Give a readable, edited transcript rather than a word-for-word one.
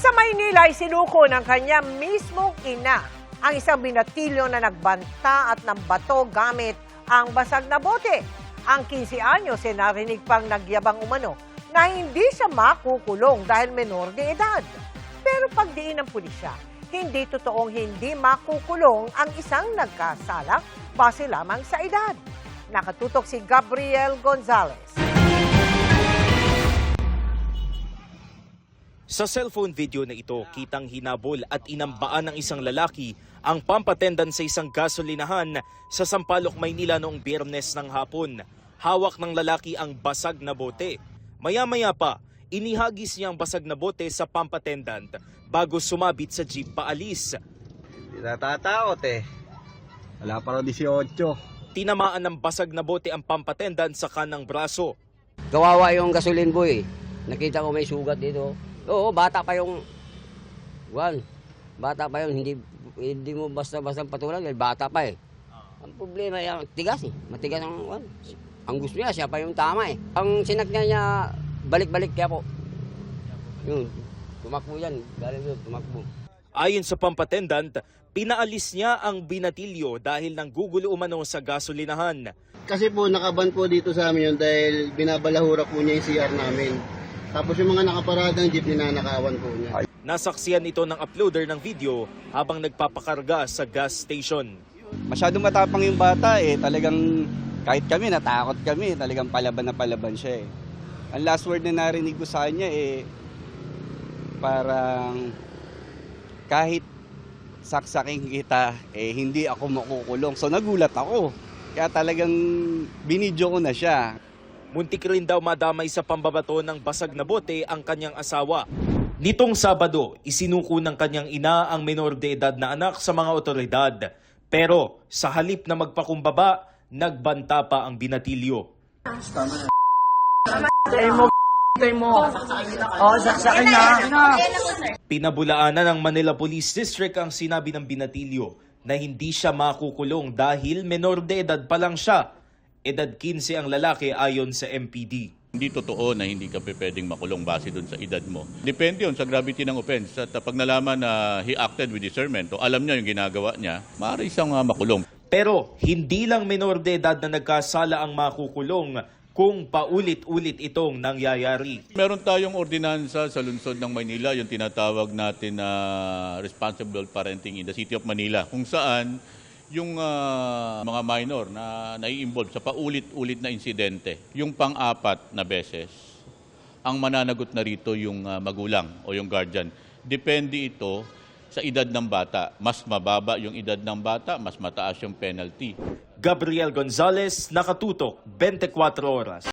Sa Maynila ay sinuko ng kanyang mismong ina ang isang binatilyo na nagbanta at ng bato gamit ang basag na bote. Ang 15 anyos ay narinig pang nagyabang umano na hindi siya makukulong dahil menor de edad. Pero pagdiin ng pulisya, hindi totoong hindi makukulong ang isang nagkasala base lamang sa edad. Nakatutok si Gabriel Gonzalez. Sa cellphone video na ito, kitang hinabol at inambaan ng isang lalaki ang pampatendan sa isang gasolinahan sa Sampaloc, Maynila noong Biyernes ng hapon. Hawak ng lalaki ang basag na bote. Maya-maya pa, inihagis niya ang basag na bote sa pampatendant bago sumabit sa jeep paalis. Natatakot eh. Wala pa raw 18. Tinamaan ng basag na bote ang pampatendant sa kanang braso. Kawawa yung gasoline boy. Nakita ko may sugat dito. Oo, bata pa yung bata pa yun, hindi mo basta-basta patulan dahil bata pa eh. Ang problema yung tigas eh, matigas ang gusto niya, siya pa yung tama eh. Ang sinakyan niya, balik-balik kaya po. Yun, tumakbo yan, galing doon, tumakbo. Ayon sa pampatendant, pinaalis niya ang binatilyo dahil nang gugulo umano sa gasolinahan. Kasi po nakaban po dito sa amin yun dahil binabalahura po niya yung CR namin. Tapos yung mga nakaparadang jeep, ninanakawan po niya. Nasaksiyan ito ng uploader ng video habang nagpapakarga sa gas station. Masyadong matapang yung bata eh. Talagang kahit kami, natakot kami. Talagang palaban na palaban siya eh. Ang last word na narinig ko sa kanya eh, parang kahit saksaking kita, eh hindi ako makukulong. So nagulat ako. Kaya talagang binidyo ko na siya. Muntik rin daw madamay sa pambabato ng basag na bote ang kanyang asawa. Nitong Sabado, isinuko ng kanyang ina ang menor de edad na anak sa mga otoridad. Pero sa halip na magpakumbaba, nagbanta pa ang binatilyo. Pinabulaanan ng Manila Police District ang sinabi ng binatilyo na hindi siya makukulong dahil menor de edad pa lang siya. Edad 15 ang lalaki ayon sa MPD. Hindi totoo na hindi ka pwedeng makulong base doon sa edad mo. Depende yun sa gravity ng offense. At pag nalaman na he acted with discernment o alam niya yung ginagawa niya, maaari siyang makulong. Pero hindi lang menor de edad na nagkasala ang makukulong kung paulit-ulit itong nangyayari. Meron tayong ordinansa sa lungsod ng Maynila, yung tinatawag natin na responsible parenting in the city of Manila, kung saan yung mga minor na nai-involve sa paulit-ulit na insidente, yung pang-apat na beses, ang mananagot na rito yung magulang o yung guardian. Depende ito sa edad ng bata. Mas mababa yung edad ng bata, mas mataas yung penalty. Gabriel Gonzalez, Nakatutok, 24 Oras.